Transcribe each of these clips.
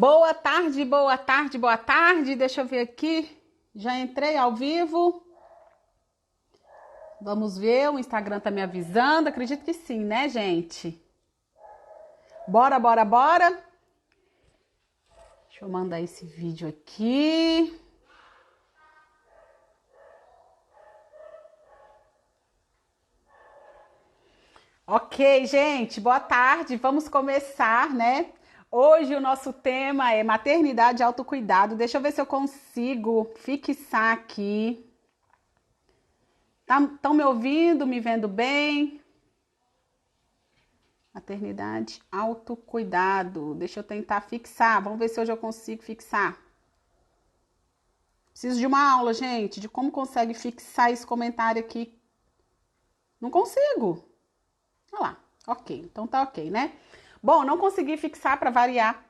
Boa tarde, boa tarde, boa tarde. Deixa eu ver aqui. Já entrei ao vivo. Vamos ver, o Instagram tá me avisando. Acredito que sim, né, gente? Bora, bora, bora. Deixa eu mandar esse vídeo aqui. Ok, gente, boa tarde. Vamos começar, né? Hoje o nosso tema é maternidade e autocuidado. Deixa eu ver se eu consigo fixar aqui. Estão me ouvindo, me vendo bem? Maternidade, autocuidado. Deixa eu tentar fixar. Vamos ver se hoje eu consigo fixar. Preciso de uma aula, gente, de como consegue fixar esse comentário aqui. Não consigo. Olha lá. Ok, então tá ok, né? Bom, não consegui fixar para variar.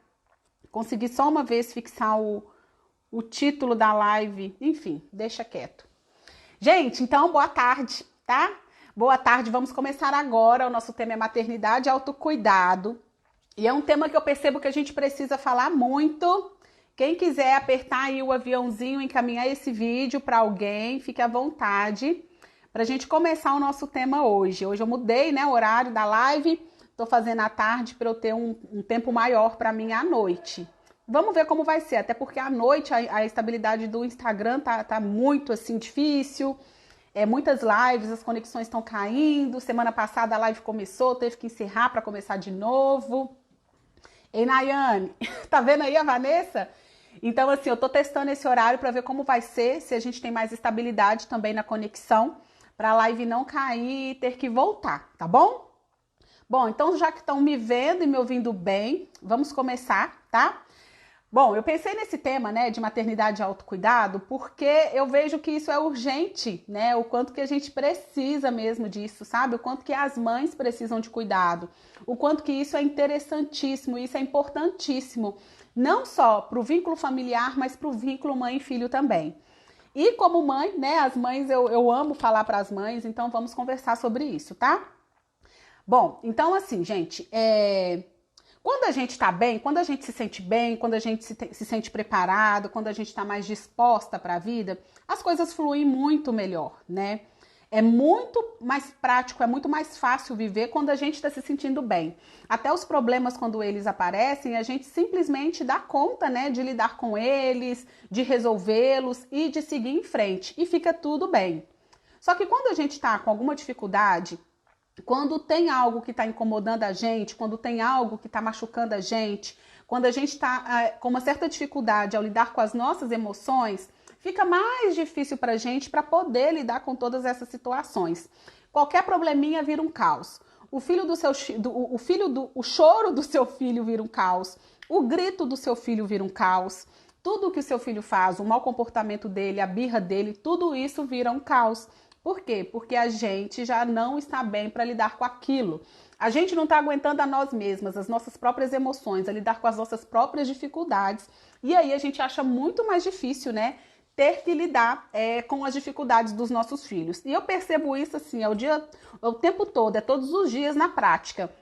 Consegui só uma vez fixar o título da live. Enfim, deixa quieto. Gente, então, boa tarde, tá? Boa tarde, vamos começar agora. O nosso tema é maternidade e autocuidado. E é um tema que eu percebo que a gente precisa falar muito. Quem quiser apertar aí o aviãozinho, encaminhar esse vídeo para alguém, fique à vontade para a gente começar o nosso tema hoje. Hoje eu mudei, né, o horário da live. Tô fazendo à tarde para eu ter um tempo maior para mim à noite. Vamos ver como vai ser, até porque à noite a estabilidade do Instagram tá muito assim difícil. Muitas lives, as conexões estão caindo. Semana passada a live começou, teve que encerrar para começar de novo. Ei, Nayane, tá vendo aí a Vanessa? Então, assim, eu tô testando esse horário para ver como vai ser, se a gente tem mais estabilidade também na conexão, para a live não cair e ter que voltar, tá bom? Bom, então já que estão me vendo e me ouvindo bem, vamos começar, tá? Bom, eu pensei nesse tema, né, de maternidade e autocuidado, porque eu vejo que isso é urgente, né, o quanto que a gente precisa mesmo disso, sabe? O quanto que as mães precisam de cuidado, o quanto que isso é interessantíssimo, isso é importantíssimo, não só para o vínculo familiar, mas para o vínculo mãe e filho também. E como mãe, né, as mães, eu amo falar para as mães, então vamos conversar sobre isso, tá? Bom, então assim, gente, quando a gente tá bem, quando a gente se sente bem, quando a gente se sente preparado, quando a gente tá mais disposta para a vida, as coisas fluem muito melhor, né? É muito mais prático, é muito mais fácil viver quando a gente está se sentindo bem. Até os problemas, quando eles aparecem, a gente simplesmente dá conta, né, de lidar com eles, de resolvê-los e de seguir em frente. E fica tudo bem. Só que quando a gente tá com alguma dificuldade, quando tem algo que está incomodando a gente, quando tem algo que está machucando a gente, quando a gente está com uma certa dificuldade ao lidar com as nossas emoções, fica mais difícil para a gente para poder lidar com todas essas situações. Qualquer probleminha vira um caos. O choro do seu filho vira um caos. O grito do seu filho vira um caos. Tudo que o seu filho faz, o mau comportamento dele, a birra dele, tudo isso vira um caos. Por quê? Porque a gente já não está bem para lidar com aquilo. A gente não está aguentando a nós mesmas, as nossas próprias emoções, a lidar com as nossas próprias dificuldades. E aí a gente acha muito mais difícil, né? Ter que lidar com as dificuldades dos nossos filhos. E eu percebo isso assim, o tempo todo, é todos os dias na prática.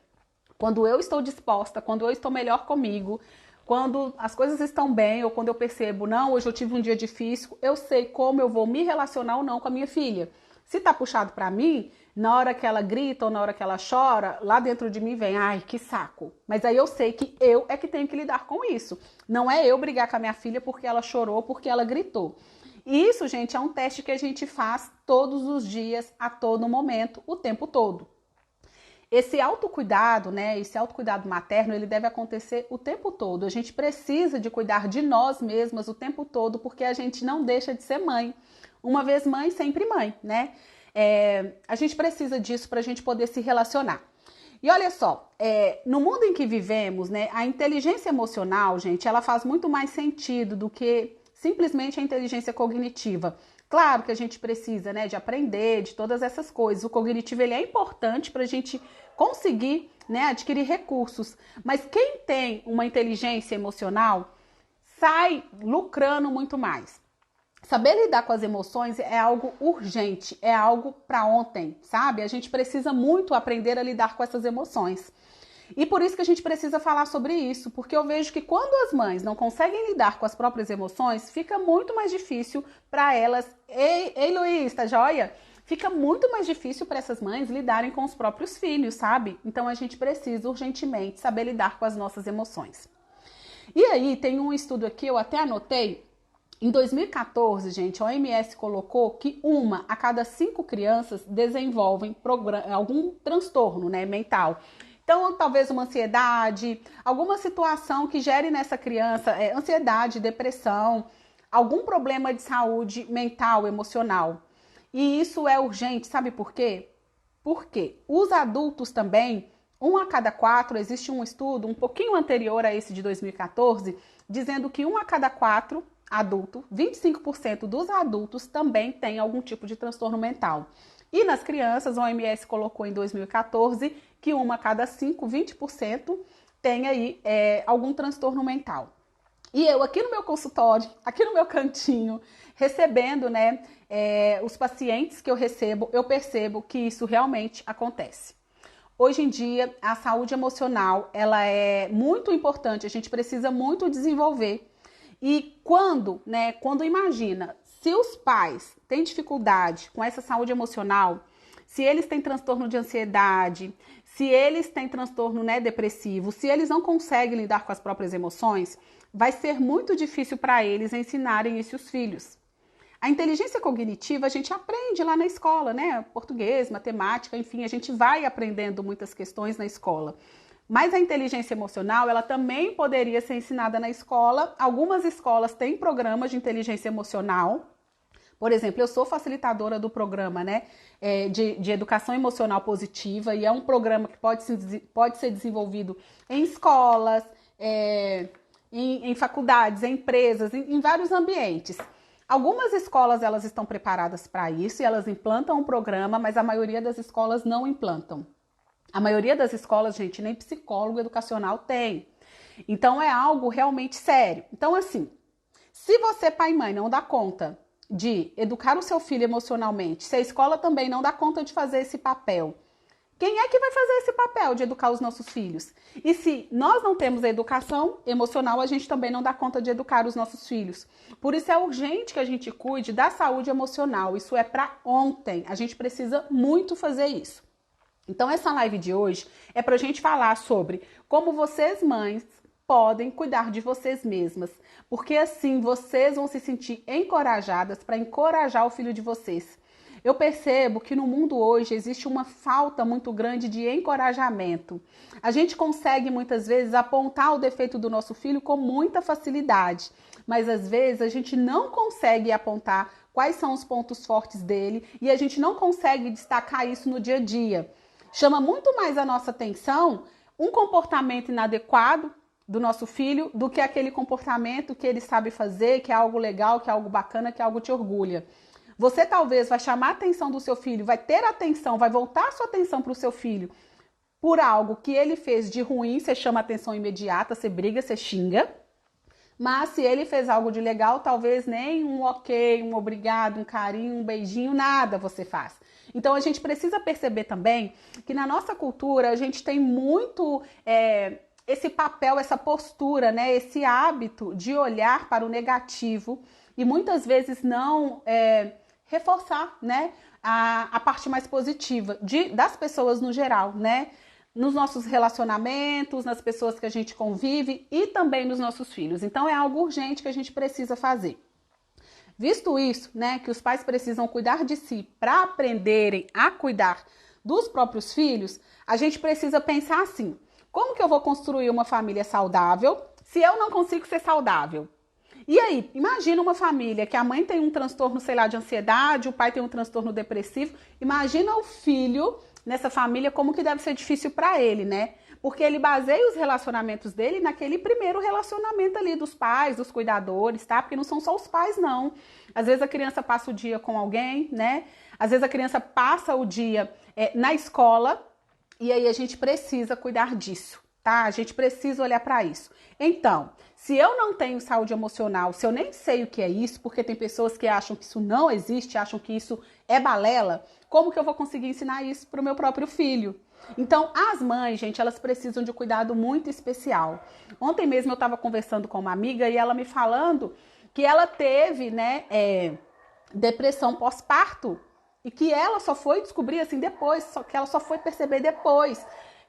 Quando eu estou disposta, quando eu estou melhor comigo, quando as coisas estão bem, ou quando eu percebo, não, hoje eu tive um dia difícil, eu sei como eu vou me relacionar ou não com a minha filha. Se tá puxado pra mim, na hora que ela grita ou na hora que ela chora, lá dentro de mim vem, ai, que saco. Mas aí eu sei que eu é que tenho que lidar com isso. Não é eu brigar com a minha filha porque ela chorou, porque ela gritou. E isso, gente, é um teste que a gente faz todos os dias, a todo momento, o tempo todo. Esse autocuidado, né, esse autocuidado materno, ele deve acontecer o tempo todo. A gente precisa de cuidar de nós mesmas o tempo todo, porque a gente não deixa de ser mãe. Uma vez mãe, sempre mãe, né? A gente precisa disso para a gente poder se relacionar. E olha só, no mundo em que vivemos, né, a inteligência emocional, gente, ela faz muito mais sentido do que simplesmente a inteligência cognitiva. Claro que a gente precisa, né, de aprender, de todas essas coisas. O cognitivo, ele é importante para a gente conseguir, né, adquirir recursos. Mas quem tem uma inteligência emocional sai lucrando muito mais. Saber lidar com as emoções é algo urgente, é algo para ontem, sabe? A gente precisa muito aprender a lidar com essas emoções. E por isso que a gente precisa falar sobre isso, porque eu vejo que quando as mães não conseguem lidar com as próprias emoções, fica muito mais difícil para elas. Ei, Luiz, tá joia? Fica muito mais difícil para essas mães lidarem com os próprios filhos, sabe? Então a gente precisa urgentemente saber lidar com as nossas emoções. E aí tem um estudo aqui, eu até anotei. Em 2014, gente, a OMS colocou que 1 a cada 5 crianças desenvolvem algum transtorno, né, mental. Então, talvez uma ansiedade, alguma situação que gere nessa criança ansiedade, depressão, algum problema de saúde mental, emocional. E isso é urgente, sabe por quê? Porque os adultos também, 1 a cada 4, existe um estudo um pouquinho anterior a esse de 2014, dizendo que 1 a cada 4 adultos, 25% dos adultos também tem algum tipo de transtorno mental. E nas crianças, a OMS colocou em 2014 que 1 a cada 5, 20%, tem aí algum transtorno mental. E eu aqui no meu consultório, aqui no meu cantinho, recebendo, né, os pacientes que eu recebo, eu percebo que isso realmente acontece. Hoje em dia, a saúde emocional, ela é muito importante, a gente precisa muito desenvolver. E quando imagina, se os pais têm dificuldade com essa saúde emocional, se eles têm transtorno de ansiedade, se eles têm transtorno, né, depressivo, se eles não conseguem lidar com as próprias emoções, vai ser muito difícil para eles ensinarem isso aos filhos. A inteligência cognitiva a gente aprende lá na escola, né? Português, matemática, enfim, a gente vai aprendendo muitas questões na escola. Mas a inteligência emocional, ela também poderia ser ensinada na escola. Algumas escolas têm programas de inteligência emocional. Por exemplo, eu sou facilitadora do programa, né, de educação emocional positiva, e é um programa que pode ser desenvolvido em escolas, em faculdades, em empresas, em vários ambientes. Algumas escolas elas estão preparadas para isso e elas implantam um programa, mas a maioria das escolas não implantam. A maioria das escolas, gente, nem psicólogo educacional tem. Então é algo realmente sério. Então, assim, se você, pai e mãe, não dá conta de educar o seu filho emocionalmente, se a escola também não dá conta de fazer esse papel, quem é que vai fazer esse papel de educar os nossos filhos? E se nós não temos a educação emocional, a gente também não dá conta de educar os nossos filhos. Por isso é urgente que a gente cuide da saúde emocional. Isso é para ontem. A gente precisa muito fazer isso. Então essa live de hoje é para a gente falar sobre como vocês, mães, podem cuidar de vocês mesmas. Porque assim vocês vão se sentir encorajadas para encorajar o filho de vocês. Eu percebo que no mundo hoje existe uma falta muito grande de encorajamento. A gente consegue muitas vezes apontar o defeito do nosso filho com muita facilidade, mas às vezes a gente não consegue apontar quais são os pontos fortes dele e a gente não consegue destacar isso no dia a dia. Chama muito mais a nossa atenção um comportamento inadequado do nosso filho do que aquele comportamento que ele sabe fazer, que é algo legal, que é algo bacana, que é algo que te orgulha. Você talvez vai chamar a atenção do seu filho, vai ter atenção, vai voltar a sua atenção para o seu filho por algo que ele fez de ruim, você chama a atenção imediata, você briga, você xinga. Mas se ele fez algo de legal, talvez nem um ok, um obrigado, um carinho, um beijinho, nada você faz. Então a gente precisa perceber também que na nossa cultura a gente tem muito esse papel, essa postura, né, esse hábito de olhar para o negativo e muitas vezes não reforçar, né, a parte mais positiva das pessoas no geral, né? Nos nossos relacionamentos, nas pessoas que a gente convive e também nos nossos filhos. Então é algo urgente que a gente precisa fazer. Visto isso, né, que os pais precisam cuidar de si para aprenderem a cuidar dos próprios filhos, a gente precisa pensar assim: como que eu vou construir uma família saudável se eu não consigo ser saudável? E aí, imagina uma família que a mãe tem um transtorno, sei lá, de ansiedade, o pai tem um transtorno depressivo. Imagina o filho nessa família, como que deve ser difícil para ele, né? Porque ele baseia os relacionamentos dele naquele primeiro relacionamento ali dos pais, dos cuidadores, tá? Porque não são só os pais, não. Às vezes a criança passa o dia com alguém, né? Às vezes a criança passa o dia na escola e aí a gente precisa cuidar disso, tá? A gente precisa olhar para isso. Então, se eu não tenho saúde emocional, se eu nem sei o que é isso, porque tem pessoas que acham que isso não existe, acham que isso é balela, como que eu vou conseguir ensinar isso para o meu próprio filho? Então, as mães, gente, elas precisam de cuidado muito especial. Ontem mesmo eu estava conversando com uma amiga e ela me falando que ela teve, né, depressão pós-parto e que ela só foi descobrir assim depois, que ela só foi perceber depois,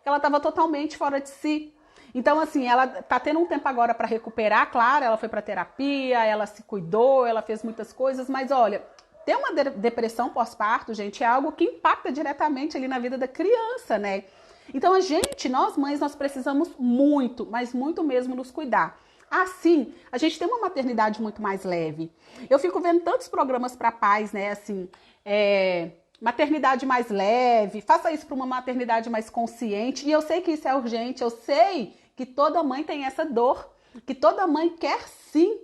que ela estava totalmente fora de si. Então, assim, ela tá tendo um tempo agora para recuperar, claro, ela foi para terapia, ela se cuidou, ela fez muitas coisas, mas olha, ter uma depressão pós-parto, gente, é algo que impacta diretamente ali na vida da criança, né? Então, nós mães, nós precisamos muito, mas muito mesmo nos cuidar. Assim, a gente tem uma maternidade muito mais leve. Eu fico vendo tantos programas para pais, né, assim, maternidade mais leve, faça isso para uma maternidade mais consciente. E eu sei que isso é urgente, eu sei que toda mãe tem essa dor, que toda mãe quer sim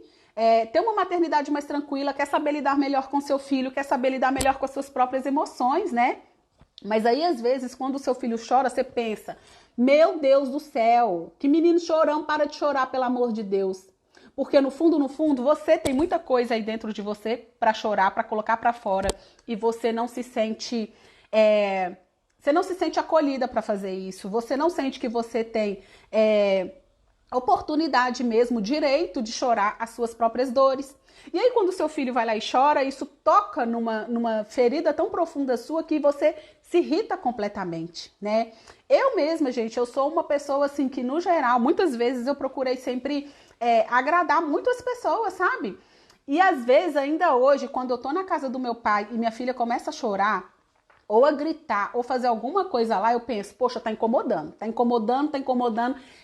ter uma maternidade mais tranquila, quer saber lidar melhor com seu filho, quer saber lidar melhor com as suas próprias emoções, né? Mas aí, às vezes, quando o seu filho chora, você pensa, meu Deus do céu, que menino chorão, para de chorar, pelo amor de Deus. Porque no fundo, você tem muita coisa aí dentro de você para chorar, para colocar para fora, e você não se sente acolhida para fazer isso. Você não sente que você tem oportunidade mesmo, direito de chorar as suas próprias dores. E aí, quando o seu filho vai lá e chora, isso toca numa ferida tão profunda sua que você se irrita completamente, né? Eu mesma, gente, eu sou uma pessoa assim que, no geral, muitas vezes eu procurei sempre agradar muito as pessoas, sabe? E às vezes, ainda hoje, quando eu tô na casa do meu pai e minha filha começa a chorar, ou a gritar, ou fazer alguma coisa lá, eu penso, poxa, tá incomodando.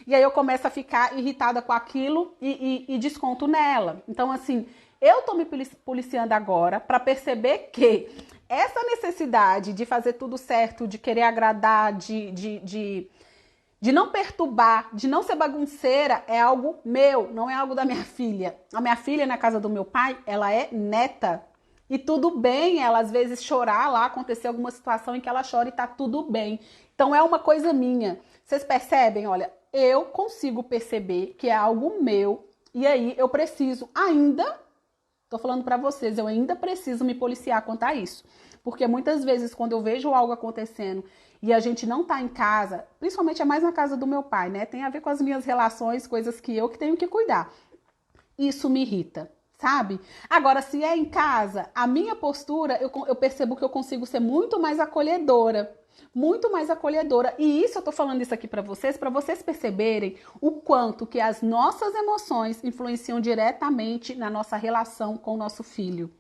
E aí eu começo a ficar irritada com aquilo e desconto nela. Então, assim, eu tô me policiando agora para perceber que essa necessidade de fazer tudo certo, de querer agradar, de não perturbar, de não ser bagunceira, é algo meu, não é algo da minha filha. A minha filha, na casa do meu pai, ela é neta. E tudo bem ela, às vezes, chorar lá, acontecer alguma situação em que ela chora e tá tudo bem. Então, é uma coisa minha. Vocês percebem? Olha, eu consigo perceber que é algo meu. E aí, eu preciso ainda, tô falando pra vocês, eu ainda preciso me policiar quanto a isso. Porque muitas vezes, quando eu vejo algo acontecendo e a gente não tá em casa, principalmente é mais na casa do meu pai, né? Tem a ver com as minhas relações, coisas que eu que tenho que cuidar. Isso me irrita. Sabe? Agora, se é em casa, a minha postura, eu percebo que eu consigo ser muito mais acolhedora. Muito mais acolhedora. E isso, eu tô falando isso aqui para vocês perceberem o quanto que as nossas emoções influenciam diretamente na nossa relação com o nosso filho.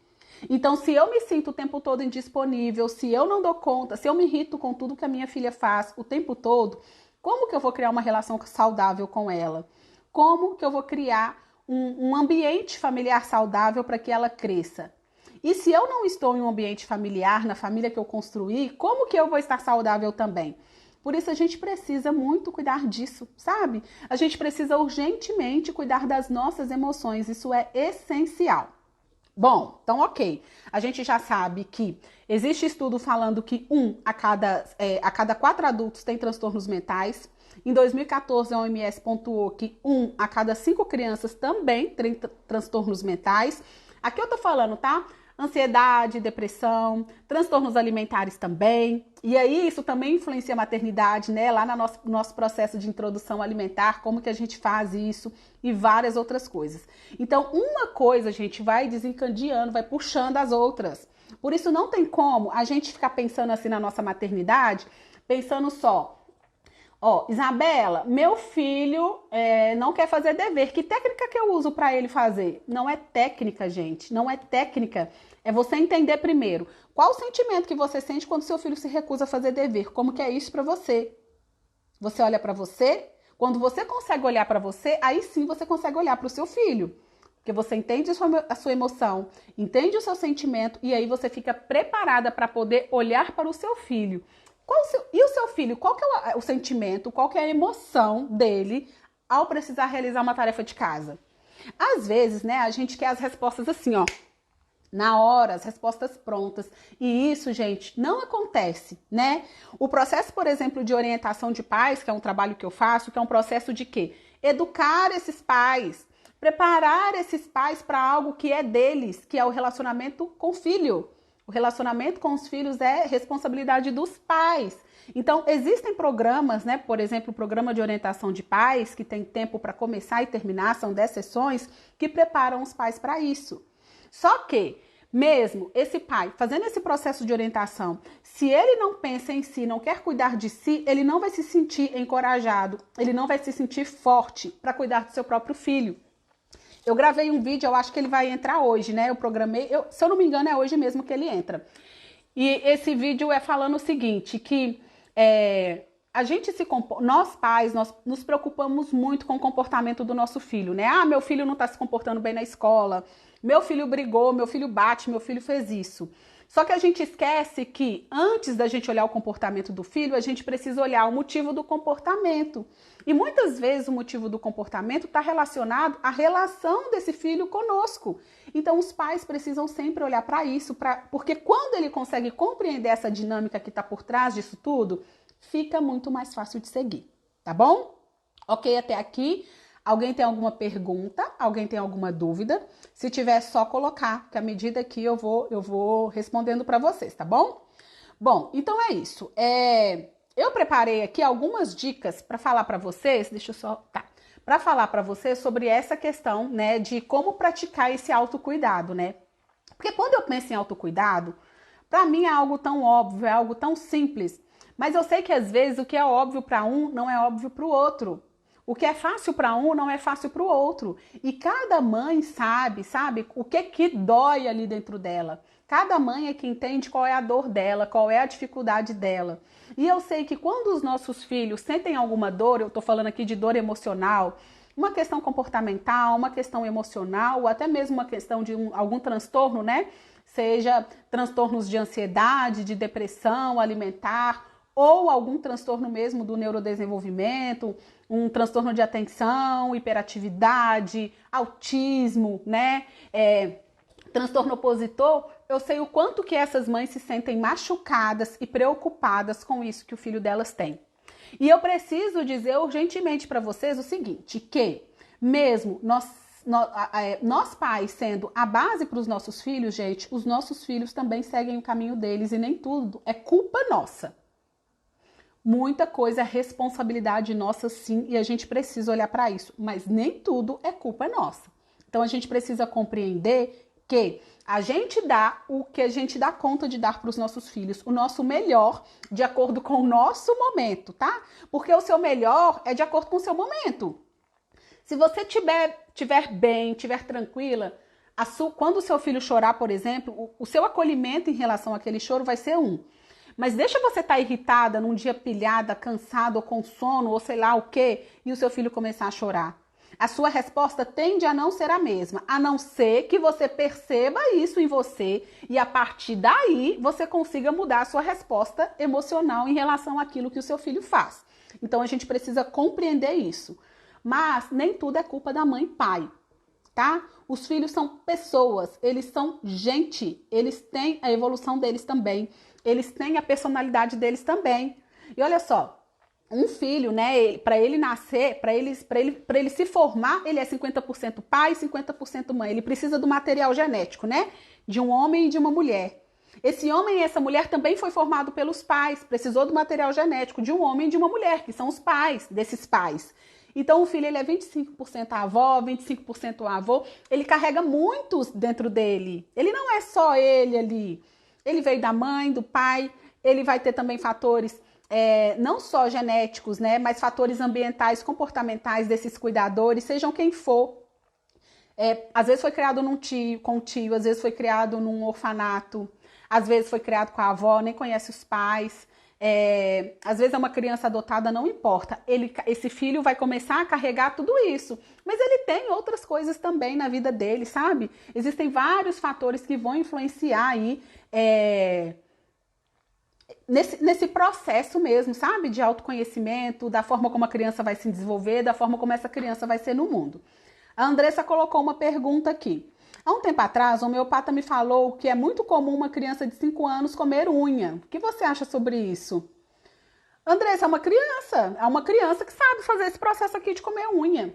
Então, se eu me sinto o tempo todo indisponível, se eu não dou conta, se eu me irrito com tudo que a minha filha faz o tempo todo, como que eu vou criar uma relação saudável com ela? Como que eu vou criar um ambiente familiar saudável para que ela cresça? E se eu não estou em um ambiente familiar, na família que eu construí, como que eu vou estar saudável também? Por isso a gente precisa muito cuidar disso, sabe? A gente precisa urgentemente cuidar das nossas emoções, isso é essencial. Bom, então ok, a gente já sabe que existe estudo falando que a cada 4 adultos tem transtornos mentais. Em 2014, a OMS pontuou que 1 a cada 5 crianças também tem transtornos mentais. Aqui eu tô falando, tá? Ansiedade, depressão, transtornos alimentares também. E aí isso também influencia a maternidade, né? Lá no nosso processo de introdução alimentar, como que a gente faz isso e várias outras coisas. Então, uma coisa, a gente vai desencadeando, vai puxando as outras. Por isso não tem como a gente ficar pensando assim na nossa maternidade, pensando só, Isabela, meu filho não quer fazer dever. Que técnica que eu uso para ele fazer? Não é técnica, gente. Não é técnica. É você entender primeiro qual o sentimento que você sente quando seu filho se recusa a fazer dever. Como que é isso para você? Você olha para você? Quando você consegue olhar para você, aí sim você consegue olhar para o seu filho. Porque você entende a sua emoção, entende o seu sentimento e aí você fica preparada para poder olhar para o seu filho. E o seu filho, qual que é o sentimento, qual que é a emoção dele ao precisar realizar uma tarefa de casa? Às vezes, né, a gente quer as respostas assim, na hora, as respostas prontas. E isso, gente, não acontece, né? O processo, por exemplo, de orientação de pais, que é um trabalho que eu faço, que é um processo de quê? Educar esses pais, preparar esses pais para algo que é deles, que é o relacionamento com o filho. O relacionamento com os filhos é responsabilidade dos pais. Então, existem programas, né? Por exemplo, o programa de orientação de pais, que tem tempo para começar e terminar, são 10 sessões, que preparam os pais para isso. Só que, mesmo esse pai fazendo esse processo de orientação, se ele não pensa em si, não quer cuidar de si, ele não vai se sentir encorajado, ele não vai se sentir forte para cuidar do seu próprio filho. Eu gravei um vídeo, eu acho que ele vai entrar hoje, né? Eu programei, se eu não me engano, é hoje mesmo que ele entra. E esse vídeo é falando o seguinte, que a gente nós pais, nós nos preocupamos muito com o comportamento do nosso filho, né? Ah, meu filho não tá se comportando bem na escola, meu filho brigou, meu filho bate, meu filho fez isso. Só que a gente esquece que antes da gente olhar o comportamento do filho, a gente precisa olhar o motivo do comportamento. E muitas vezes o motivo do comportamento está relacionado à relação desse filho conosco. Então os pais precisam sempre olhar para isso, porque quando ele consegue compreender essa dinâmica que está por trás disso tudo, fica muito mais fácil de seguir, tá bom? Ok, até aqui. Alguém tem alguma pergunta? Alguém tem alguma dúvida? Se tiver, só colocar, que à medida que eu vou respondendo para vocês, tá bom? Bom, então é isso. Eu preparei aqui algumas dicas para falar para vocês, deixa eu só, para falar para vocês sobre essa questão, né, de como praticar esse autocuidado, né? Porque quando eu penso em autocuidado, para mim é algo tão óbvio, é algo tão simples, mas eu sei que às vezes o que é óbvio para um não é óbvio para o outro. O que é fácil para um não é fácil para o outro. E cada mãe sabe o que dói ali dentro dela. Cada mãe é que entende qual é a dor dela, qual é a dificuldade dela. E eu sei que quando os nossos filhos sentem alguma dor, eu tô falando aqui de dor emocional, uma questão comportamental, uma questão emocional, ou até mesmo uma questão de algum transtorno, né? Seja transtornos de ansiedade, de depressão alimentar, ou algum transtorno mesmo do neurodesenvolvimento, um transtorno de atenção, hiperatividade, autismo, né? Transtorno opositor, eu sei o quanto que essas mães se sentem machucadas e preocupadas com isso que o filho delas tem. E eu preciso dizer urgentemente para vocês o seguinte, que mesmo nós pais sendo a base para os nossos filhos, gente, os nossos filhos também seguem o caminho deles e nem tudo é culpa nossa. Muita coisa é responsabilidade nossa, sim, e a gente precisa olhar para isso, mas nem tudo é culpa nossa. Então a gente precisa compreender que a gente dá o que a gente dá conta de dar para os nossos filhos, o nosso melhor de acordo com o nosso momento, tá? Porque o seu melhor é de acordo com o seu momento. Se você tiver bem, tiver tranquila, quando o seu filho chorar, por exemplo, o seu acolhimento em relação àquele choro vai ser Mas deixa você estar irritada num dia pilhada, cansado ou com sono ou sei lá o quê, e o seu filho começar a chorar. A sua resposta tende a não ser a mesma, a não ser que você perceba isso em você e a partir daí você consiga mudar a sua resposta emocional em relação àquilo que o seu filho faz. Então a gente precisa compreender isso. Mas nem tudo é culpa da mãe e pai, tá? Os filhos são pessoas, eles são gente, eles têm a evolução deles também. Eles têm a personalidade deles também. E olha só, um filho, né, para ele nascer, para ele se formar, ele é 50% pai e 50% mãe. Ele precisa do material genético, né? De um homem e de uma mulher. Esse homem e essa mulher também foi formado pelos pais, precisou do material genético de um homem e de uma mulher, que são os pais desses pais. Então o filho ele é 25% a avó, 25% o avô, ele carrega muitos dentro dele. Ele não é só ele ali. Ele veio da mãe, do pai, ele vai ter também fatores não só genéticos, né, mas fatores ambientais, comportamentais desses cuidadores, sejam quem for. Às vezes foi criado com um tio, às vezes foi criado num orfanato, às vezes foi criado com a avó, nem conhece os pais. Às vezes é uma criança adotada, não importa. Esse filho vai começar a carregar tudo isso. Mas ele tem outras coisas também na vida dele, sabe? Existem vários fatores que vão influenciar aí nesse processo mesmo, sabe? De autoconhecimento, da forma como a criança vai se desenvolver, da forma como essa criança vai ser no mundo. A Andressa colocou uma pergunta aqui. Há um tempo atrás, o homeopata me falou que é muito comum uma criança de 5 anos comer unha. O que você acha sobre isso? Andressa, é uma criança que sabe fazer esse processo aqui de comer unha.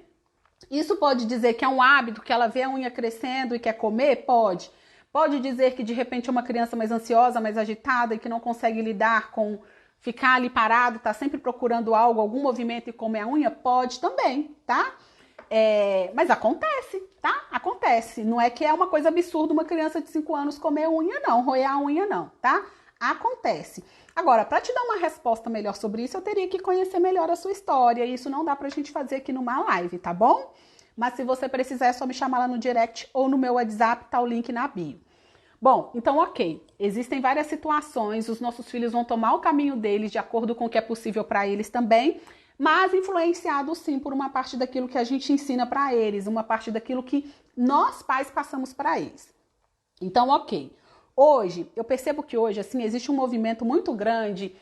Isso pode dizer que é um hábito, que ela vê a unha crescendo e quer comer? Pode Pode dizer que de repente é uma criança mais ansiosa, mais agitada e que não consegue lidar com ficar ali parado, tá sempre procurando algo, algum movimento e comer a unha? Pode também, tá? Mas acontece, tá? Acontece. Não é que é uma coisa absurda uma criança de 5 anos comer unha, não, roer a unha, não, tá? Acontece. Agora, para te dar uma resposta melhor sobre isso, eu teria que conhecer melhor a sua história. E isso não dá pra gente fazer aqui numa live, tá bom? Mas se você precisar, é só me chamar lá no direct ou no meu WhatsApp, tá o link na bio. Bom, então ok, existem várias situações, os nossos filhos vão tomar o caminho deles de acordo com o que é possível para eles também, mas influenciados sim por uma parte daquilo que a gente ensina para eles, uma parte daquilo que nós pais passamos para eles. Então ok, hoje, eu percebo que hoje assim existe um movimento muito grande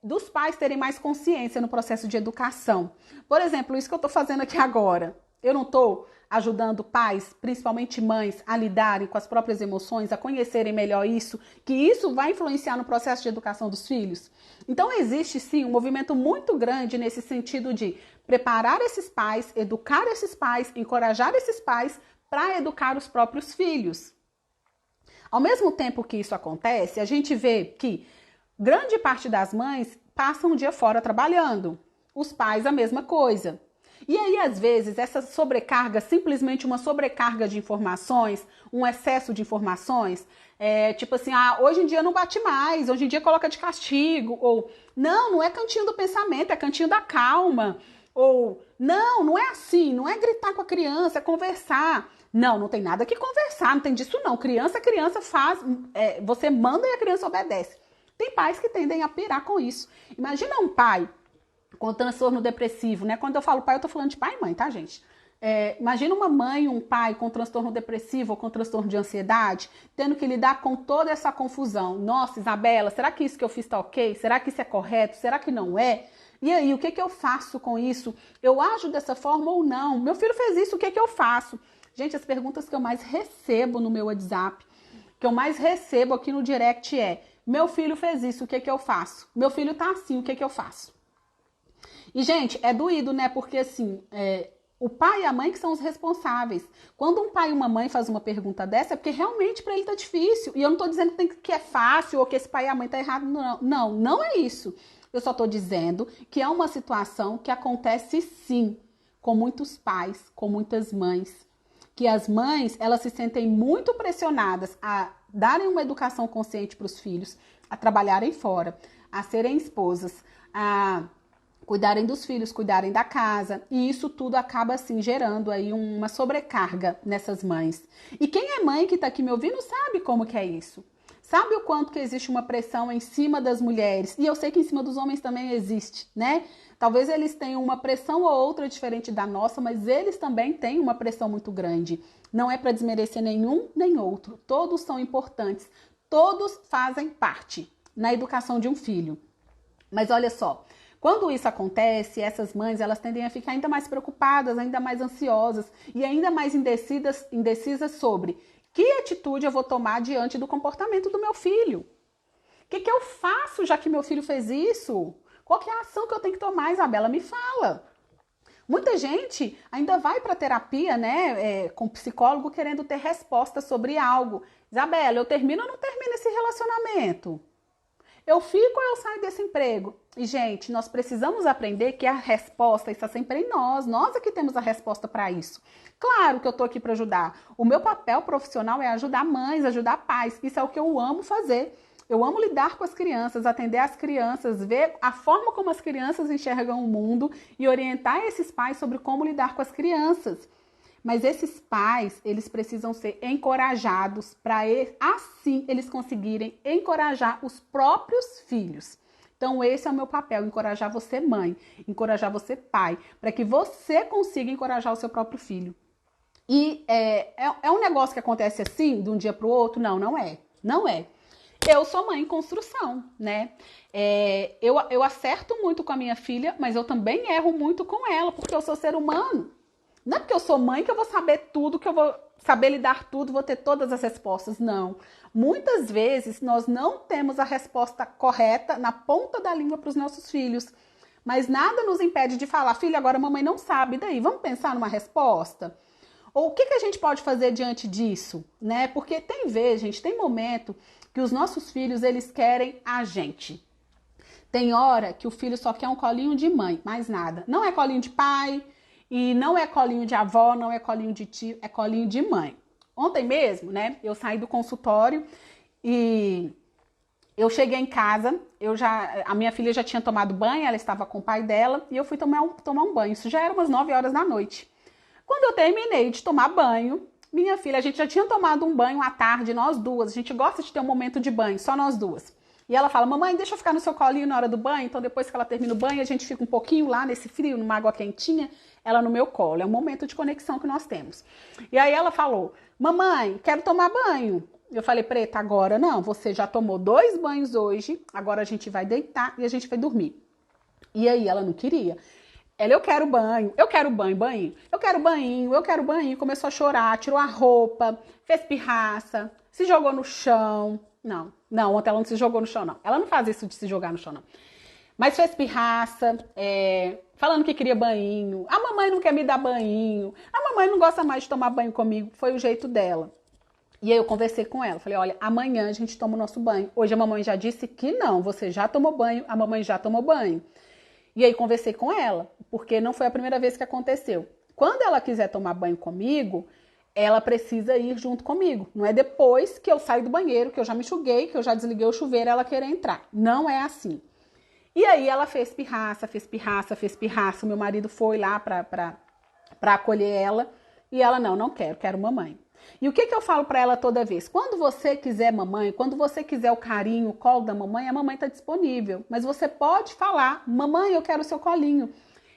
dos pais terem mais consciência no processo de educação. Por exemplo, isso que eu estou fazendo aqui agora, eu não estou ajudando pais, principalmente mães, a lidarem com as próprias emoções, a conhecerem melhor isso, que isso vai influenciar no processo de educação dos filhos. Então existe sim um movimento muito grande nesse sentido de preparar esses pais, educar esses pais, encorajar esses pais para educar os próprios filhos. Ao mesmo tempo que isso acontece, a gente vê que grande parte das mães passam um dia fora trabalhando, os pais a mesma coisa. E aí, às vezes, essa sobrecarga, simplesmente uma sobrecarga de informações, um excesso de informações, tipo assim, hoje em dia não bate mais, hoje em dia coloca de castigo, ou não é cantinho do pensamento, é cantinho da calma, ou não é assim, não é gritar com a criança, é conversar. Não tem nada que conversar, não tem disso não. Criança faz, você manda e a criança obedece. Tem pais que tendem a pirar com isso. Imagina um pai com transtorno depressivo, né? Quando eu falo pai, eu tô falando de pai e mãe, tá, gente? Imagina uma mãe, um pai com transtorno depressivo ou com transtorno de ansiedade, tendo que lidar com toda essa confusão. Nossa, Isabela, será que isso que eu fiz tá ok? Será que isso é correto? Será que não é? E aí, o que eu faço com isso? Eu ajo dessa forma ou não? Meu filho fez isso, o que eu faço? Gente, as perguntas que eu mais recebo no meu WhatsApp, que eu mais recebo aqui no direct meu filho fez isso, o que eu faço? Meu filho tá assim, o que eu faço? E, gente, é doído, né? Porque, assim, o pai e a mãe que são os responsáveis. Quando um pai e uma mãe fazem uma pergunta dessa, é porque realmente para ele tá difícil. E eu não tô dizendo que é fácil ou que esse pai e a mãe tá errado, não. Não é isso. Eu só tô dizendo que é uma situação que acontece, sim, com muitos pais, com muitas mães. Que as mães, elas se sentem muito pressionadas a darem uma educação consciente para os filhos, a trabalharem fora, a serem esposas, a cuidarem dos filhos, cuidarem da casa, e isso tudo acaba assim gerando aí uma sobrecarga nessas mães. E quem é mãe que tá aqui me ouvindo sabe como que é isso. Sabe o quanto que existe uma pressão em cima das mulheres? E eu sei que em cima dos homens também existe, né? Talvez eles tenham uma pressão ou outra diferente da nossa, mas eles também têm uma pressão muito grande. Não é para desmerecer nenhum nem outro. Todos são importantes. Todos fazem parte na educação de um filho. Mas olha só, quando isso acontece, essas mães, elas tendem a ficar ainda mais preocupadas, ainda mais ansiosas e ainda mais indecisas sobre que atitude eu vou tomar diante do comportamento do meu filho. O que eu faço já que meu filho fez isso? Qual que é a ação que eu tenho que tomar, Isabela? Me fala. Muita gente ainda vai para terapia, né, com psicólogo querendo ter resposta sobre algo. Isabela, eu termino ou não termino esse relacionamento? Eu fico ou eu saio desse emprego? E, gente, nós precisamos aprender que a resposta está sempre em nós. Nós é que temos a resposta para isso. Claro que eu tô aqui para ajudar. O meu papel profissional é ajudar mães, ajudar pais. Isso é o que eu amo fazer. Eu amo lidar com as crianças, atender as crianças, ver a forma como as crianças enxergam o mundo e orientar esses pais sobre como lidar com as crianças. Mas esses pais, eles precisam ser encorajados para assim eles conseguirem encorajar os próprios filhos. Então esse é o meu papel, encorajar você mãe, encorajar você pai, para que você consiga encorajar o seu próprio filho. E é um negócio que acontece assim, de um dia para o outro? Não é. Não é. Eu sou mãe em construção, né? Eu acerto muito com a minha filha, mas eu também erro muito com ela, porque eu sou ser humano. Não é porque eu sou mãe que eu vou saber tudo, que eu vou saber lidar tudo, vou ter todas as respostas. Não. Muitas vezes nós não temos a resposta correta na ponta da língua para os nossos filhos. Mas nada nos impede de falar, filho, agora a mamãe não sabe, daí vamos pensar numa resposta? Ou o que a gente pode fazer diante disso, né? Porque tem vez, gente, tem momento que os nossos filhos, eles querem a gente. Tem hora que o filho só quer um colinho de mãe, mais nada. Não é colinho de pai, e não é colinho de avó, não é colinho de tio, é colinho de mãe. Ontem mesmo, né, eu saí do consultório e eu cheguei em casa, a minha filha já tinha tomado banho, ela estava com o pai dela, e eu fui tomar um banho. Isso já era umas 9 horas da noite. Quando eu terminei de tomar banho, minha filha, a gente já tinha tomado um banho à tarde, nós duas. A gente gosta de ter um momento de banho, só nós duas. E ela fala, mamãe, deixa eu ficar no seu colinho na hora do banho. Então, depois que ela termina o banho, a gente fica um pouquinho lá nesse frio, numa água quentinha, ela no meu colo. É um momento de conexão que nós temos. E aí ela falou, mamãe, quero tomar banho. Eu falei, Preta, agora não, você já tomou 2 banhos hoje, agora a gente vai deitar e a gente vai dormir. E aí ela não queria. Ela, eu quero banho, banho, eu quero banho. Começou a chorar, tirou a roupa, fez pirraça, se jogou no chão. Não, ontem ela não se jogou no chão, não. Ela não faz isso de se jogar no chão, não. Mas fez pirraça, falando que queria banho. A mamãe não quer me dar banho. A mamãe não gosta mais de tomar banho comigo. Foi o jeito dela. E aí eu conversei com ela. Falei, olha, amanhã a gente toma o nosso banho. Hoje a mamãe já disse que não. Você já tomou banho, a mamãe já tomou banho. E aí conversei com ela, porque não foi a primeira vez que aconteceu. Quando ela quiser tomar banho comigo, ela precisa ir junto comigo. Não é depois que eu saio do banheiro, que eu já me enxuguei, que eu já desliguei o chuveiro, ela querer entrar. Não é assim. E aí ela fez pirraça. O meu marido foi lá pra acolher ela. E ela, não quero mamãe. E o que eu falo pra ela toda vez? Quando você quiser mamãe, quando você quiser o carinho, o colo da mamãe, a mamãe tá disponível. Mas você pode falar, mamãe, eu quero o seu colinho.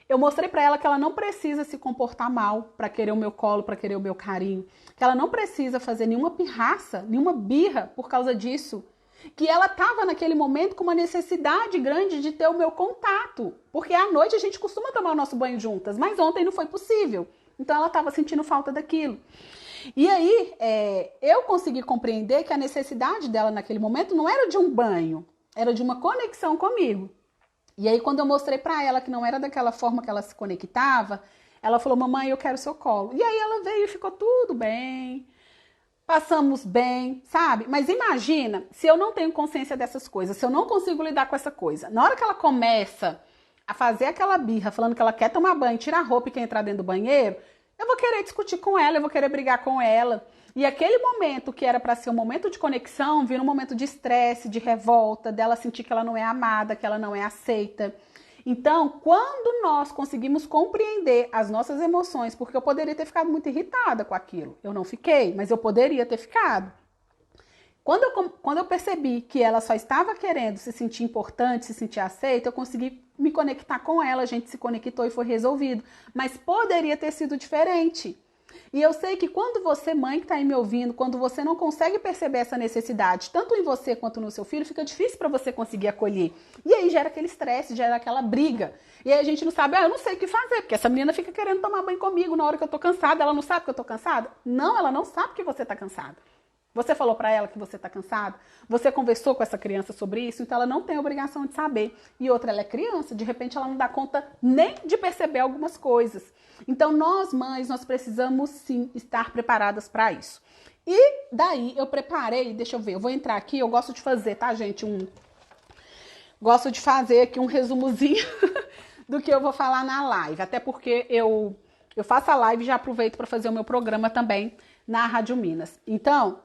Eu mostrei pra ela que ela não precisa se comportar mal pra querer o meu colo, pra querer o meu carinho. Que ela não precisa fazer nenhuma pirraça, nenhuma birra por causa disso. Que ela tava naquele momento com uma necessidade grande de ter o meu contato. Porque à noite a gente costuma tomar o nosso banho juntas, mas ontem não foi possível. Então ela tava sentindo falta daquilo. E aí, eu consegui compreender que a necessidade dela naquele momento não era de um banho, era de uma conexão comigo. E aí, quando eu mostrei pra ela que não era daquela forma que ela se conectava, ela falou, mamãe, eu quero seu colo. E aí ela veio e ficou tudo bem, passamos bem, sabe? Mas imagina se eu não tenho consciência dessas coisas, se eu não consigo lidar com essa coisa. Na hora que ela começa a fazer aquela birra, falando que ela quer tomar banho, tirar a roupa e quer entrar dentro do banheiro, eu vou querer discutir com ela, eu vou querer brigar com ela. E aquele momento que era para ser um momento de conexão, vira um momento de estresse, de revolta, dela sentir que ela não é amada, que ela não é aceita. Então, quando nós conseguimos compreender as nossas emoções, porque eu poderia ter ficado muito irritada com aquilo, eu não fiquei, mas eu poderia ter ficado. Quando eu percebi que ela só estava querendo se sentir importante, se sentir aceita, eu consegui me conectar com ela, a gente se conectou e foi resolvido. Mas poderia ter sido diferente. E eu sei que quando você, mãe que está aí me ouvindo, quando você não consegue perceber essa necessidade, tanto em você quanto no seu filho, fica difícil para você conseguir acolher. E aí gera aquele estresse, gera aquela briga. E aí a gente não sabe, eu não sei o que fazer, porque essa menina fica querendo tomar banho comigo na hora que eu tô cansada, ela não sabe que eu tô cansada? Não, ela não sabe que você tá cansada. Você falou para ela que você está cansado? Você conversou com essa criança sobre isso? Então ela não tem obrigação de saber. E outra, ela é criança, de repente ela não dá conta nem de perceber algumas coisas. Então nós, mães, nós precisamos sim estar preparadas para isso. E daí eu preparei, deixa eu ver, eu vou entrar aqui, eu gosto de fazer, tá, gente? Gosto de fazer aqui um resumozinho do que eu vou falar na live. Até porque eu faço a live e já aproveito para fazer o meu programa também na Rádio Minas. Então,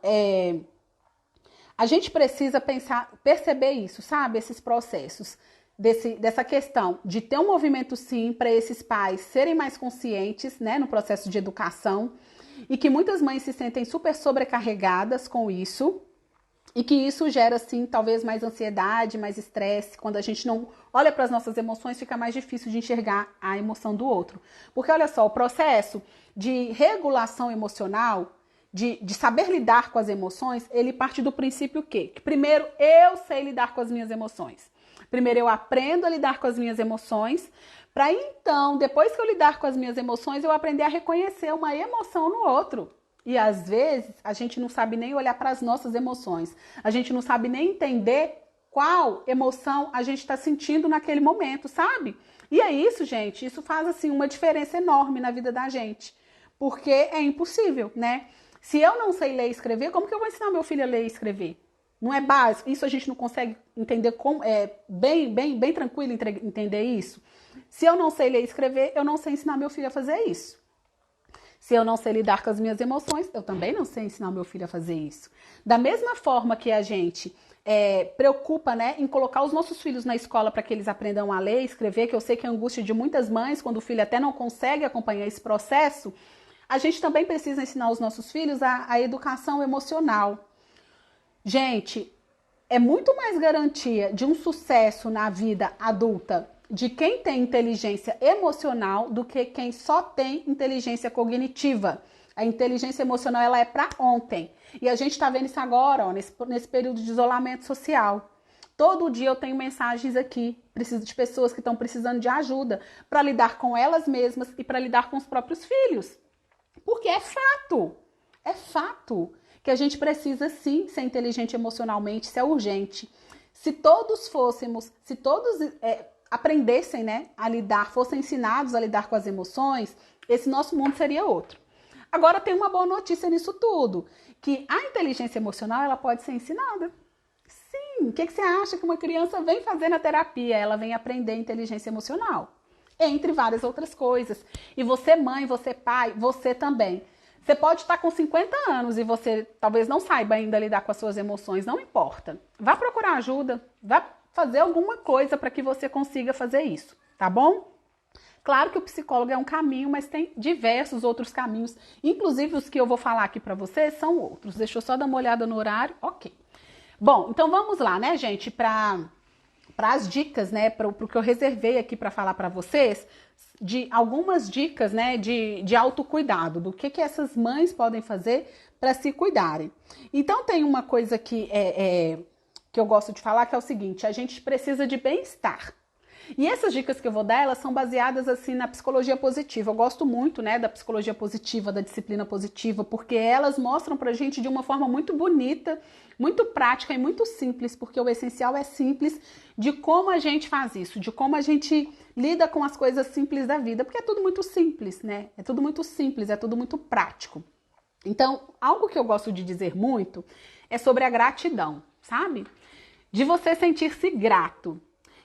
a gente precisa perceber isso, sabe? Esses processos, dessa questão de ter um movimento sim para esses pais serem mais conscientes, né, no processo de educação, e que muitas mães se sentem super sobrecarregadas com isso, e que isso gera, sim, talvez mais ansiedade, mais estresse. Quando a gente não olha para as nossas emoções, fica mais difícil de enxergar a emoção do outro. Porque, olha só, o processo de regulação emocional, de saber lidar com as emoções, ele parte do princípio que primeiro eu sei lidar com as minhas emoções. Primeiro eu aprendo a lidar com as minhas emoções, para então, depois que eu lidar com as minhas emoções, eu aprender a reconhecer uma emoção no outro. E às vezes a gente não sabe nem olhar para as nossas emoções. A gente não sabe nem entender qual emoção a gente está sentindo naquele momento, sabe? E é isso, gente. Isso faz assim uma diferença enorme na vida da gente. porque é impossível, né? Se eu não sei ler e escrever, como que eu vou ensinar meu filho a ler e escrever? Não é básico? Isso a gente não consegue entender como é bem tranquilo entender isso? Se eu não sei ler e escrever, eu não sei ensinar meu filho a fazer isso. Se eu não sei lidar com as minhas emoções, eu também não sei ensinar meu filho a fazer isso. Da mesma forma que a gente preocupa, né, em colocar os nossos filhos na escola para que eles aprendam a ler e escrever, que eu sei que é a angústia de muitas mães quando o filho até não consegue acompanhar esse processo, a gente também precisa ensinar os nossos filhos a educação emocional. Gente, é muito mais garantia de um sucesso na vida adulta de quem tem inteligência emocional do que quem só tem inteligência cognitiva. A inteligência emocional, ela é para ontem. E a gente está vendo isso agora, ó, nesse período de isolamento social. Todo dia eu tenho mensagens aqui, preciso de pessoas que estão precisando de ajuda para lidar com elas mesmas e para lidar com os próprios filhos. Porque é fato que a gente precisa sim ser inteligente emocionalmente, isso é urgente. Se todos aprendessem, né, a lidar, fossem ensinados a lidar com as emoções, esse nosso mundo seria outro. Agora tem uma boa notícia nisso tudo, que a inteligência emocional ela pode ser ensinada. Sim, o que você acha que uma criança vem fazer na terapia? Ela vem aprender inteligência emocional, entre várias outras coisas. E você mãe, você pai, você também. Você pode estar com 50 anos e você talvez não saiba ainda lidar com as suas emoções, não importa. Vá procurar ajuda, vá fazer alguma coisa para que você consiga fazer isso, tá bom? Claro que o psicólogo é um caminho, mas tem diversos outros caminhos, inclusive os que eu vou falar aqui para vocês são outros. Deixa eu só dar uma olhada no horário, ok. Bom, então vamos lá, né, gente, para as dicas, né, para o que eu reservei aqui para falar para vocês, de algumas dicas, né, de autocuidado, do que essas mães podem fazer para se cuidarem. Então tem uma coisa que que eu gosto de falar, que é o seguinte: a gente precisa de bem-estar. E essas dicas que eu vou dar, elas são baseadas assim na psicologia positiva. Eu gosto muito, né, da psicologia positiva, da disciplina positiva, porque elas mostram pra gente de uma forma muito bonita, muito prática e muito simples, porque o essencial é simples, de como a gente faz isso, de como a gente lida com as coisas simples da vida, porque é tudo muito simples, né? É tudo muito simples, é tudo muito prático. Então, algo que eu gosto de dizer muito é sobre a gratidão, sabe? De você sentir-se grato.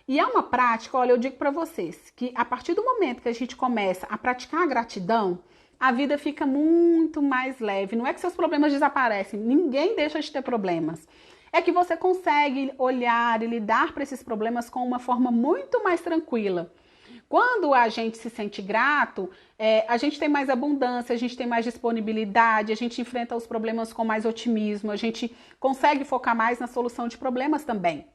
E é uma prática, olha, eu digo para vocês, que a partir do momento que a gente começa a praticar a gratidão, a vida fica muito mais leve. Não é que seus problemas desaparecem, ninguém deixa de ter problemas. É que você consegue olhar e lidar para esses problemas com uma forma muito mais tranquila. Quando a gente se sente grato, a gente tem mais abundância, a gente tem mais disponibilidade, a gente enfrenta os problemas com mais otimismo, a gente consegue focar mais na solução de problemas também.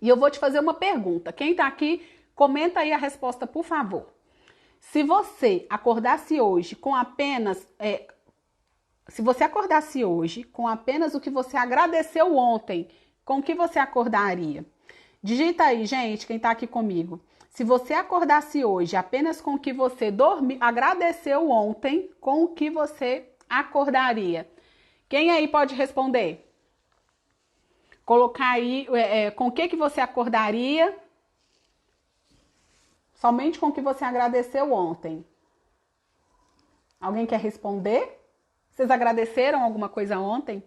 E eu vou te fazer uma pergunta. Quem tá aqui, comenta aí a resposta, por favor. Se você acordasse hoje com apenas... se você acordasse hoje com apenas o que você agradeceu ontem, com o que você acordaria? Digita aí, gente, quem tá aqui comigo. Se você acordasse hoje apenas com o que você agradeceu ontem, com o que você acordaria? Quem aí pode responder? Colocar aí com o que você acordaria somente com o que você agradeceu ontem. Alguém quer responder? Vocês agradeceram alguma coisa ontem?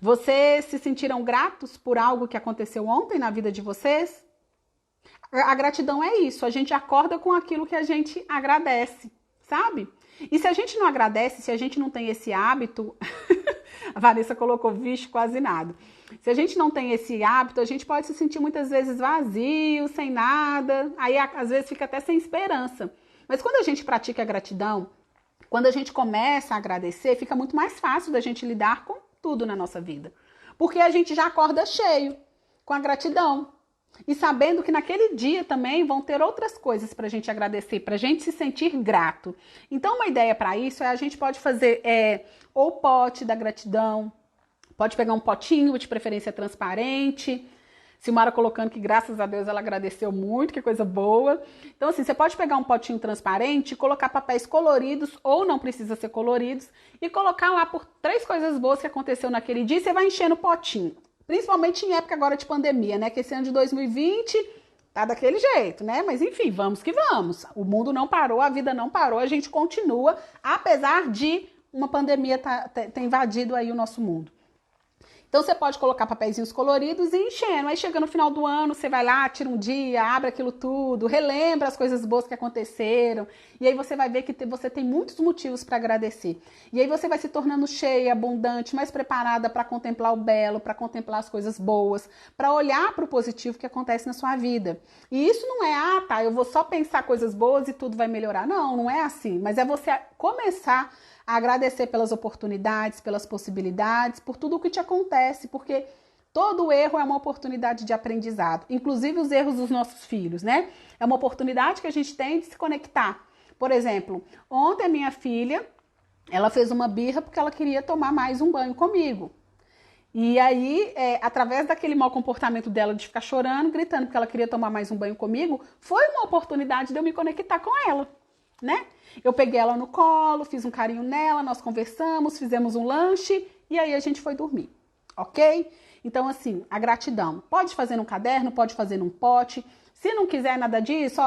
Vocês se sentiram gratos por algo que aconteceu ontem na vida de vocês? A gratidão é isso, a gente acorda com aquilo que a gente agradece, sabe? E se a gente não agradece, se a gente não tem esse hábito, a Vanessa colocou vixe, quase nada. Se a gente não tem esse hábito, a gente pode se sentir muitas vezes vazio, sem nada, aí às vezes fica até sem esperança. Mas quando a gente pratica a gratidão, quando a gente começa a agradecer, fica muito mais fácil da gente lidar com tudo na nossa vida. Porque a gente já acorda cheio, com a gratidão. E sabendo que naquele dia também vão ter outras coisas para a gente agradecer, para a gente se sentir grato. Então, uma ideia para isso é a gente pode fazer ou o pote da gratidão, pode pegar um potinho, de preferência transparente. Silmara colocando que, graças a Deus, ela agradeceu muito, que coisa boa. Então, assim, você pode pegar um potinho transparente, colocar papéis coloridos, ou não precisa ser coloridos, e colocar lá por 3 coisas boas que aconteceu naquele dia, e você vai enchendo o potinho. Principalmente em época agora de pandemia, né? Que esse ano de 2020 tá daquele jeito, né? Mas enfim, vamos que vamos. O mundo não parou, a vida não parou, a gente continua, apesar de uma pandemia ter invadido aí o nosso mundo. Então, você pode colocar papeizinhos coloridos e enchendo. Aí, chega no final do ano, você vai lá, tira um dia, abre aquilo tudo, relembra as coisas boas que aconteceram. E aí, você vai ver que você tem muitos motivos para agradecer. E aí, você vai se tornando cheia, abundante, mais preparada para contemplar o belo, para contemplar as coisas boas, para olhar para o positivo que acontece na sua vida. E isso não é, eu vou só pensar coisas boas e tudo vai melhorar. Não, não é assim. Mas é você começar a agradecer pelas oportunidades, pelas possibilidades, por tudo o que te acontece, porque todo erro é uma oportunidade de aprendizado, inclusive os erros dos nossos filhos, né? É uma oportunidade que a gente tem de se conectar. Por exemplo, ontem a minha filha, ela fez uma birra porque ela queria tomar mais um banho comigo. E aí, através daquele mau comportamento dela de ficar chorando, gritando porque ela queria tomar mais um banho comigo, foi uma oportunidade de eu me conectar com ela, né? Eu peguei ela no colo, fiz um carinho nela, nós conversamos, fizemos um lanche e aí a gente foi dormir, ok? Então, assim, a gratidão. Pode fazer num caderno, pode fazer num pote. Se não quiser nada disso,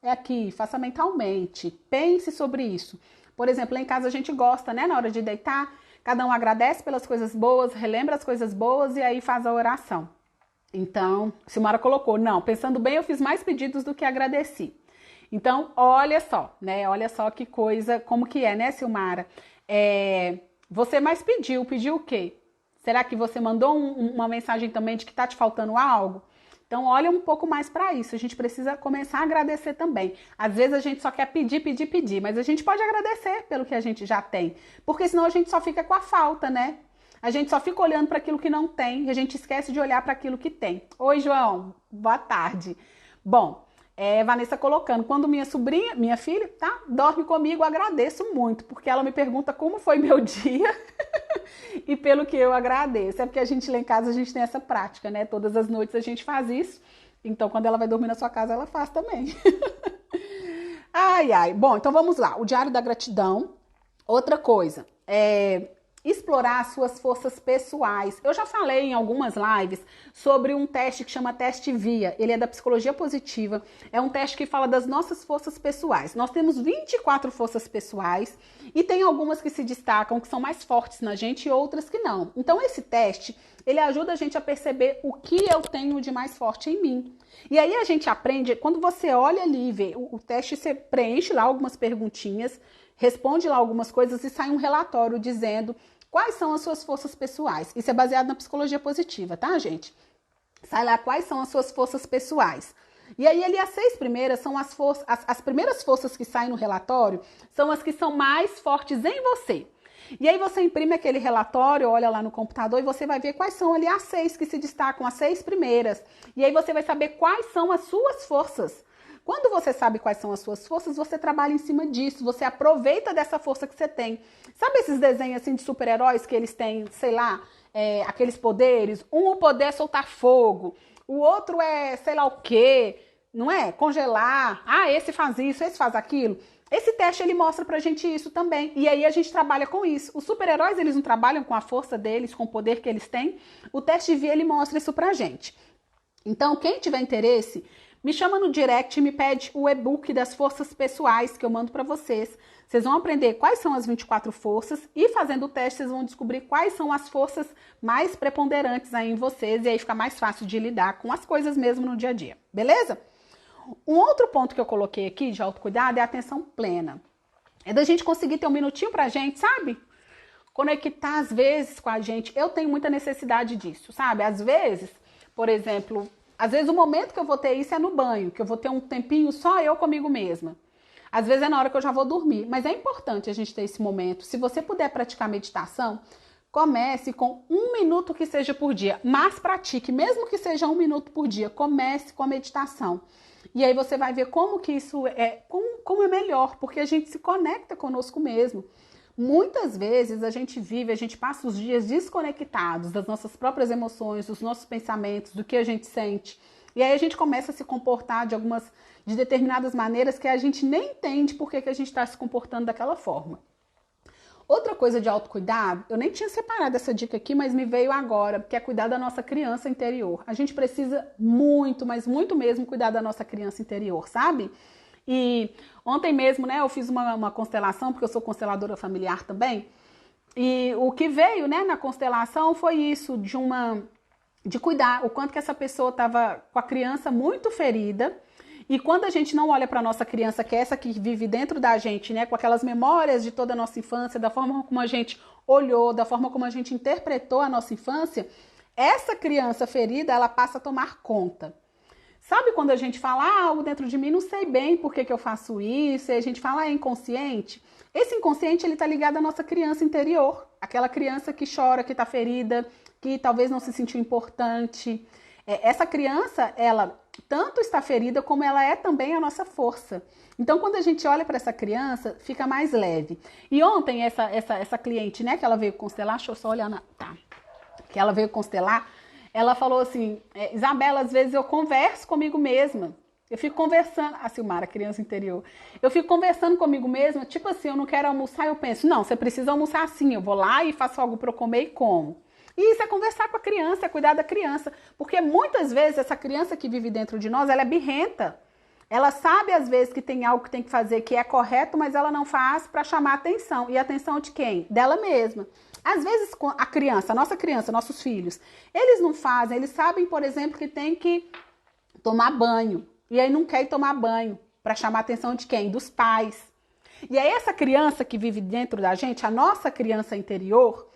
é aqui, faça mentalmente. Pense sobre isso. Por exemplo, lá em casa a gente gosta, né? Na hora de deitar, cada um agradece pelas coisas boas, relembra as coisas boas e aí faz a oração. Então, Silmara colocou, não, pensando bem, eu fiz mais pedidos do que agradeci. Então, olha só, né? Olha só que coisa, como que é, né, Silmara? Você mais pediu o quê? Será que você mandou uma mensagem também de que tá te faltando algo? Então, olha um pouco mais para isso. A gente precisa começar a agradecer também. Às vezes a gente só quer pedir, mas a gente pode agradecer pelo que a gente já tem, porque senão a gente só fica com a falta, né? A gente só fica olhando para aquilo que não tem, e a gente esquece de olhar para aquilo que tem. Oi, João, boa tarde. Bom, Vanessa colocando, quando minha filha, tá, dorme comigo, agradeço muito, porque ela me pergunta como foi meu dia e pelo que eu agradeço. É porque a gente lá em casa, a gente tem essa prática, né? Todas as noites a gente faz isso, então quando ela vai dormir na sua casa, ela faz também. Ai, ai. Bom, então vamos lá, o Diário da Gratidão. Outra coisa, explorar as suas forças pessoais. Eu já falei em algumas lives sobre um teste que chama Teste VIA. Ele é da psicologia positiva. É um teste que fala das nossas forças pessoais. Nós temos 24 forças pessoais e tem algumas que se destacam, que são mais fortes na gente e outras que não. Então esse teste, ele ajuda a gente a perceber o que eu tenho de mais forte em mim. E aí a gente aprende, quando você olha ali e vê o teste, você preenche lá algumas perguntinhas, responde lá algumas coisas e sai um relatório dizendo quais são as suas forças pessoais. Isso é baseado na psicologia positiva, tá, gente? Sai lá quais são as suas forças pessoais. E aí, ali, as 6 primeiras são as primeiras forças que saem no relatório, são as que são mais fortes em você. E aí você imprime aquele relatório, olha lá no computador e você vai ver quais são ali as 6 que se destacam, as 6 primeiras. E aí você vai saber quais são as suas forças. Quando você sabe quais são as suas forças, você trabalha em cima disso, você aproveita dessa força que você tem. Sabe esses desenhos assim de super-heróis que eles têm, sei lá, aqueles poderes? O poder é soltar fogo, o outro é sei lá o quê, não é? Congelar. Esse faz isso, esse faz aquilo. Esse teste, ele mostra pra gente isso também. E aí a gente trabalha com isso. Os super-heróis, eles não trabalham com a força deles, com o poder que eles têm. O teste VIA, ele mostra isso pra gente. Então, quem tiver interesse, me chama no direct e me pede o e-book das forças pessoais que eu mando para vocês. Vocês vão aprender quais são as 24 forças e fazendo o teste vocês vão descobrir quais são as forças mais preponderantes aí em vocês e aí fica mais fácil de lidar com as coisas mesmo no dia a dia, beleza? Um outro ponto que eu coloquei aqui de autocuidado é a atenção plena. É da gente conseguir ter um minutinho pra gente, sabe? Conectar às vezes com a gente. Eu tenho muita necessidade disso, sabe? Às vezes, por exemplo, o momento que eu vou ter isso é no banho, que eu vou ter um tempinho só eu comigo mesma. Às vezes é na hora que eu já vou dormir, mas é importante a gente ter esse momento. Se você puder praticar meditação, comece com 1 minuto que seja por dia, mas pratique, mesmo que seja 1 minuto por dia, comece com a meditação. E aí você vai ver como que isso como é melhor, porque a gente se conecta conosco mesmo. Muitas vezes a gente passa os dias desconectados das nossas próprias emoções, dos nossos pensamentos, do que a gente sente. E aí a gente começa a se comportar de determinadas maneiras que a gente nem entende por que a gente está se comportando daquela forma. Outra coisa de autocuidado, eu nem tinha separado essa dica aqui, mas me veio agora, que é cuidar da nossa criança interior. A gente precisa muito, mas muito mesmo, cuidar da nossa criança interior, sabe? E ontem mesmo, né, eu fiz uma constelação, porque eu sou consteladora familiar também, e o que veio, né, na constelação foi isso, de cuidar, o quanto que essa pessoa estava com a criança muito ferida. E quando a gente não olha para a nossa criança, que é essa que vive dentro da gente, né, com aquelas memórias de toda a nossa infância, da forma como a gente olhou, da forma como a gente interpretou a nossa infância, essa criança ferida, ela passa a tomar conta. Sabe quando a gente fala algo dentro de mim, não sei bem por que eu faço isso, e a gente fala, é inconsciente? Esse inconsciente, ele tá ligado à nossa criança interior, aquela criança que chora, que tá ferida, que talvez não se sentiu importante. Essa criança, ela tanto está ferida como ela é também a nossa força. Então, quando a gente olha para essa criança, fica mais leve. E ontem, essa cliente, né, que ela veio constelar, deixa eu só olhar que ela veio constelar, ela falou assim, Isabela, às vezes eu converso comigo mesma. Eu fico conversando, a Silmara, criança interior, eu fico conversando comigo mesma, tipo assim, eu não quero almoçar, eu penso, não, você precisa almoçar assim, eu vou lá e faço algo para eu comer e como. E isso é conversar com a criança, é cuidar da criança, porque muitas vezes essa criança que vive dentro de nós, ela é birrenta. Ela sabe às vezes que tem algo que tem que fazer que é correto, mas ela não faz para chamar atenção. E a atenção de quem? Dela mesma. Às vezes a criança, a nossa criança, nossos filhos, eles não fazem, eles sabem, por exemplo, que tem que tomar banho. E aí não quer ir tomar banho para chamar a atenção de quem? Dos pais. E aí essa criança que vive dentro da gente, a nossa criança interior,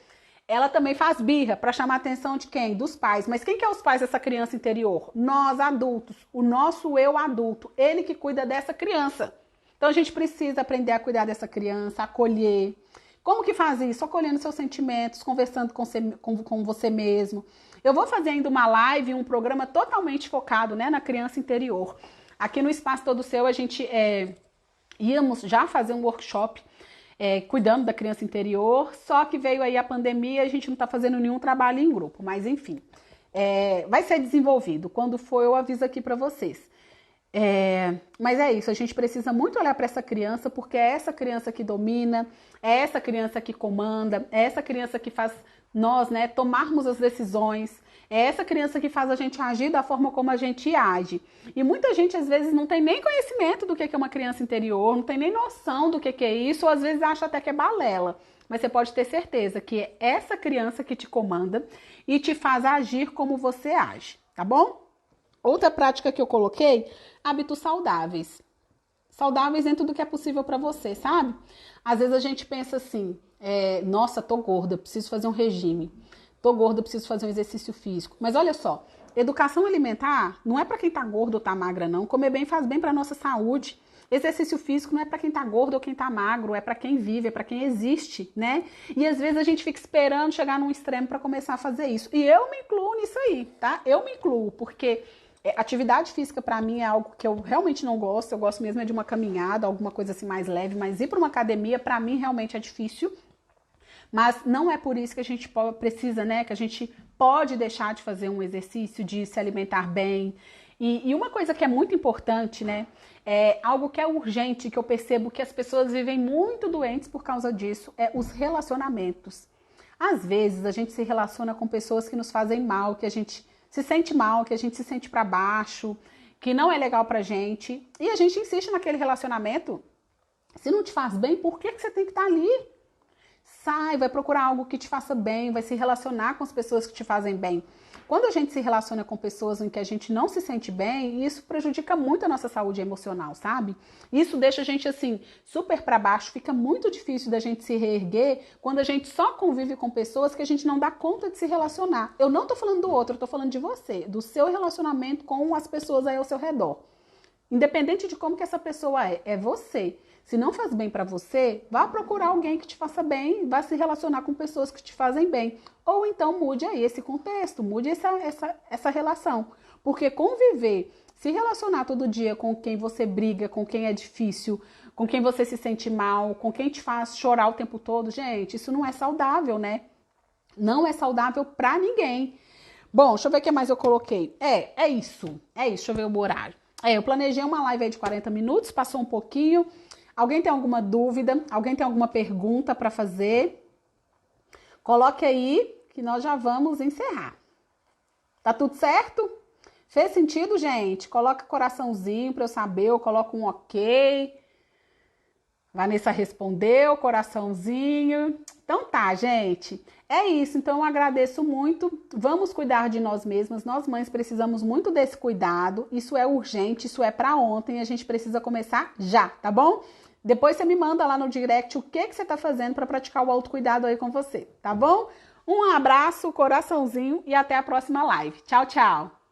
ela também faz birra para chamar a atenção de quem? Dos pais. Mas quem que é os pais dessa criança interior? Nós, adultos. O nosso eu adulto. Ele que cuida dessa criança. Então a gente precisa aprender a cuidar dessa criança, acolher. Como que faz isso? Acolhendo seus sentimentos, conversando com você mesmo. Eu vou fazer ainda uma live, um programa totalmente focado, né, na criança interior. Aqui no Espaço Todo Seu, a gente íamos já fazer um workshop cuidando da criança interior, só que veio aí a pandemia e a gente não está fazendo nenhum trabalho em grupo, mas enfim, vai ser desenvolvido. Quando for, eu aviso aqui para vocês. Mas é isso, a gente precisa muito olhar para essa criança, porque é essa criança que domina, é essa criança que comanda, é essa criança que faz nós, né, tomarmos as decisões, é essa criança que faz a gente agir da forma como a gente age. E muita gente, às vezes, não tem nem conhecimento do que é uma criança interior, não tem nem noção do que é isso, ou às vezes acha até que é balela. Mas você pode ter certeza que é essa criança que te comanda e te faz agir como você age, tá bom? Outra prática que eu coloquei, hábitos saudáveis. Saudáveis dentro do que é possível para você, sabe? Às vezes a gente pensa assim, nossa, tô gorda, preciso fazer um regime. Tô gorda, preciso fazer um exercício físico. Mas olha só, educação alimentar não é para quem tá gordo ou tá magra, não. Comer bem faz bem para nossa saúde. Exercício físico não é para quem tá gordo ou quem tá magro, é para quem vive, é para quem existe, né? E às vezes a gente fica esperando chegar num extremo para começar a fazer isso. E eu me incluo nisso aí, tá? Eu me incluo, porque atividade física para mim é algo que eu realmente não gosto. Eu gosto mesmo de uma caminhada, alguma coisa assim mais leve, mas ir para uma academia para mim realmente é difícil. Mas não é por isso que a gente precisa, né? Que a gente pode deixar de fazer um exercício, de se alimentar bem. E uma coisa que é muito importante, né? É algo que é urgente, que eu percebo que as pessoas vivem muito doentes por causa disso, é os relacionamentos. Às vezes a gente se relaciona com pessoas que nos fazem mal, que a gente se sente mal, que a gente se sente para baixo, que não é legal pra gente. E a gente insiste naquele relacionamento. Se não te faz bem, por que você tem que estar ali? Sai, vai procurar algo que te faça bem, vai se relacionar com as pessoas que te fazem bem. Quando a gente se relaciona com pessoas em que a gente não se sente bem, isso prejudica muito a nossa saúde emocional, sabe? Isso deixa a gente assim, super para baixo, fica muito difícil da gente se reerguer quando a gente só convive com pessoas que a gente não dá conta de se relacionar. Eu não tô falando do outro, eu tô falando de você, do seu relacionamento com as pessoas aí ao seu redor. Independente de como que essa pessoa é você. Se não faz bem para você, vá procurar alguém que te faça bem, vá se relacionar com pessoas que te fazem bem. Ou então mude aí esse contexto, mude essa relação. Porque conviver, se relacionar todo dia com quem você briga, com quem é difícil, com quem você se sente mal, com quem te faz chorar o tempo todo, gente, isso não é saudável, né? Não é saudável para ninguém. Bom, deixa eu ver o que mais eu coloquei. É isso. Deixa eu ver o horário. Eu planejei uma live aí de 40 minutos, passou um pouquinho. Alguém tem alguma dúvida? Alguém tem alguma pergunta para fazer? Coloque aí que nós já vamos encerrar. Tá tudo certo? Fez sentido, gente? Coloca coraçãozinho para eu saber, eu coloco um ok. Vanessa respondeu, coraçãozinho. Então tá, gente. É isso, então eu agradeço muito. Vamos cuidar de nós mesmas. Nós mães precisamos muito desse cuidado. Isso é urgente, isso é para ontem. A gente precisa começar já, tá bom? Depois você me manda lá no direct o que você tá fazendo para praticar o autocuidado aí com você, tá bom? Um abraço, coraçãozinho e até a próxima live. Tchau, tchau!